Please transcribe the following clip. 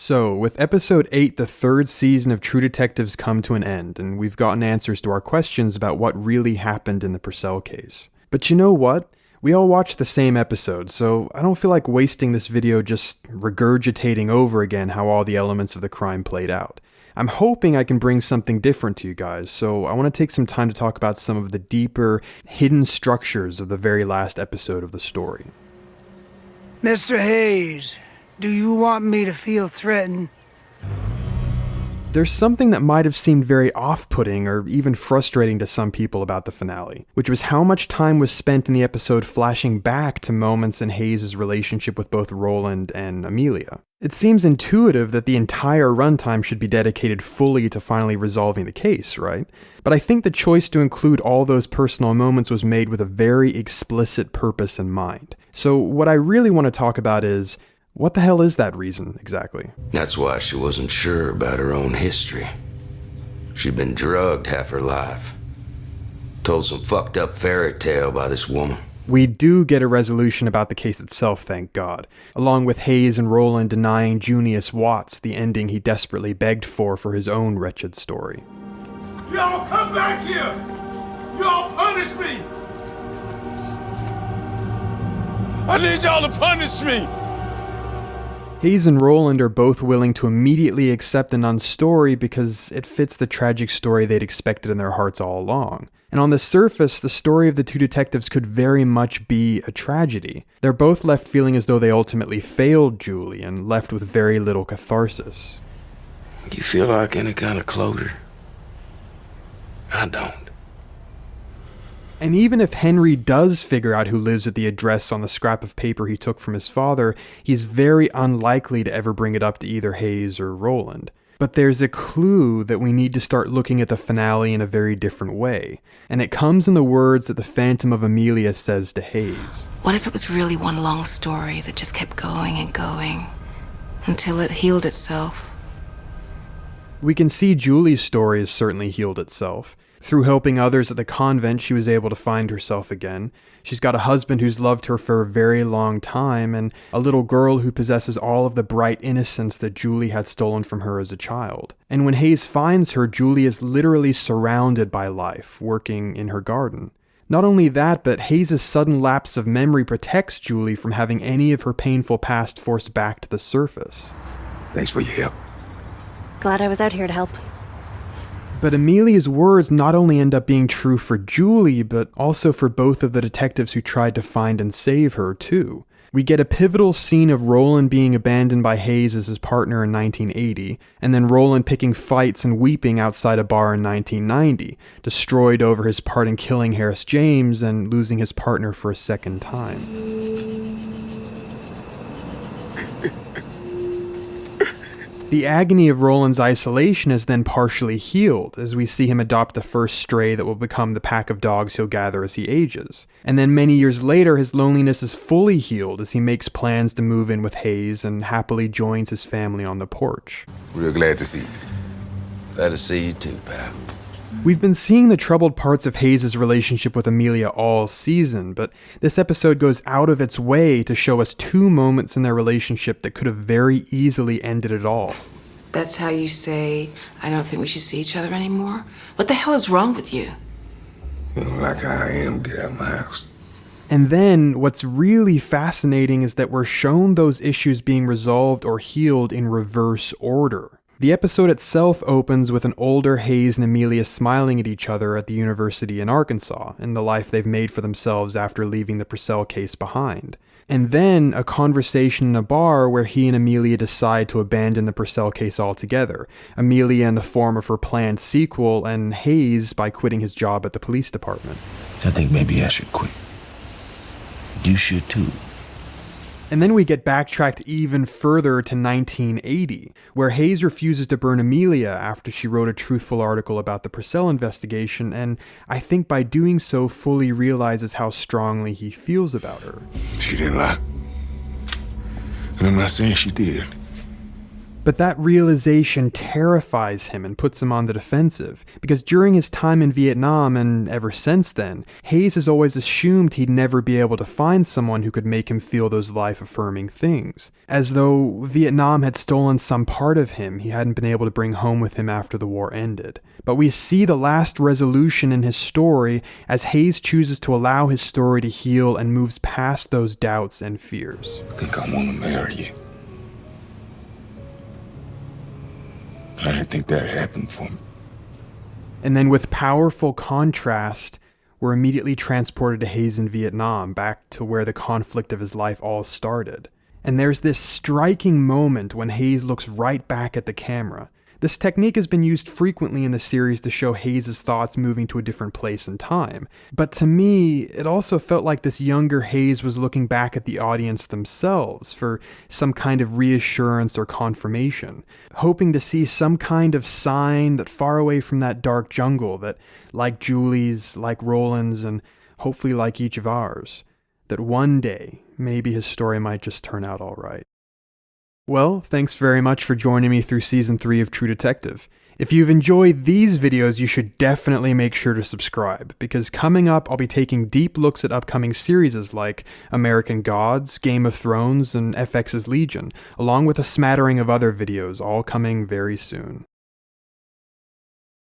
So, with episode 8, the third season of True Detective's come to an end, and we've gotten answers to our questions about what really happened in the Purcell case. But you know what? We all watched the same episode, so I don't feel like wasting this video just regurgitating over again how all the elements of the crime played out. I'm hoping I can bring something different to you guys, so I want to take some time to talk about some of the deeper, hidden structures of the very last episode of the story. Mr. Hayes, do you want me to feel threatened? There's something that might have seemed very off-putting or even frustrating to some people about the finale, which was how much time was spent in the episode flashing back to moments in Hayes' relationship with both Roland and Amelia. It seems intuitive that the entire runtime should be dedicated fully to finally resolving the case, right? But I think the choice to include all those personal moments was made with a very explicit purpose in mind. So what I really want to talk about is, what the hell is that reason, exactly? That's why she wasn't sure about her own history. She'd been drugged half her life. Told some fucked up fairy tale by this woman. We do get a resolution about the case itself, thank God, along with Hayes and Roland denying Junius Watts the ending he desperately begged for his own wretched story. Y'all come back here! Y'all punish me! I need y'all to punish me! Hayes and Roland are both willing to immediately accept the nun's story because it fits the tragic story they'd expected in their hearts all along. And on the surface, the story of the two detectives could very much be a tragedy. They're both left feeling as though they ultimately failed Julie and left with very little catharsis. You feel like any kind of closure? I don't. And even if Henry does figure out who lives at the address on the scrap of paper he took from his father, he's very unlikely to ever bring it up to either Hayes or Roland. But there's a clue that we need to start looking at the finale in a very different way, and it comes in the words that the Phantom of Amelia says to Hayes. What if it was really one long story that just kept going and going until it healed itself? We can see Julie's story has certainly healed itself. Through helping others at the convent, she was able to find herself again. She's got a husband who's loved her for a very long time, and a little girl who possesses all of the bright innocence that Julie had stolen from her as a child. And when Hayes finds her, Julie is literally surrounded by life, working in her garden. Not only that, but Hayes' sudden lapse of memory protects Julie from having any of her painful past forced back to the surface. Thanks for your help. Glad I was out here to help. But Amelia's words not only end up being true for Julie, but also for both of the detectives who tried to find and save her, too. We get a pivotal scene of Roland being abandoned by Hayes as his partner in 1980, and then Roland picking fights and weeping outside a bar in 1990, destroyed over his part in killing Harris James and losing his partner for a second time. The agony of Roland's isolation is then partially healed as we see him adopt the first stray that will become the pack of dogs he'll gather as he ages. And then many years later, his loneliness is fully healed as he makes plans to move in with Hayes and happily joins his family on the porch. Real glad to see you. Glad to see you too, pal. We've been seeing the troubled parts of Hayes' relationship with Amelia all season, but this episode goes out of its way to show us two moments in their relationship that could have very easily ended it all. That's how you say, I don't think we should see each other anymore? What the hell is wrong with you? You don't like how I am, get out of my house. And then, what's really fascinating is that we're shown those issues being resolved or healed in reverse order. The episode itself opens with an older Hayes and Amelia smiling at each other at the university in Arkansas and the life they've made for themselves after leaving the Purcell case behind. And then a conversation in a bar where he and Amelia decide to abandon the Purcell case altogether. Amelia in the form of her planned sequel, and Hayes by quitting his job at the police department. I think maybe I should quit. You should too. And then we get backtracked even further to 1980, where Hayes refuses to burn Amelia after she wrote a truthful article about the Purcell investigation, and I think by doing so fully realizes how strongly he feels about her. She didn't lie. And I'm not saying she did. But that realization terrifies him and puts him on the defensive, because during his time in Vietnam and ever since then, Hayes has always assumed he'd never be able to find someone who could make him feel those life-affirming things. As though Vietnam had stolen some part of him he hadn't been able to bring home with him after the war ended. But we see the last resolution in his story as Hayes chooses to allow his story to heal and moves past those doubts and fears. I think I want to marry you. I didn't think that happened for me. And then with powerful contrast, we're immediately transported to Hayes in Vietnam, back to where the conflict of his life all started. And there's this striking moment when Hayes looks right back at the camera. This technique has been used frequently in the series to show Hayes' thoughts moving to a different place and time. But to me, it also felt like this younger Hayes was looking back at the audience themselves for some kind of reassurance or confirmation, hoping to see some kind of sign that far away from that dark jungle that, like Julie's, like Roland's, and hopefully like each of ours, that one day, maybe his story might just turn out all right. Well, thanks very much for joining me through Season 3 of True Detective. If you've enjoyed these videos, you should definitely make sure to subscribe, because coming up I'll be taking deep looks at upcoming series like American Gods, Game of Thrones, and FX's Legion, along with a smattering of other videos, all coming very soon.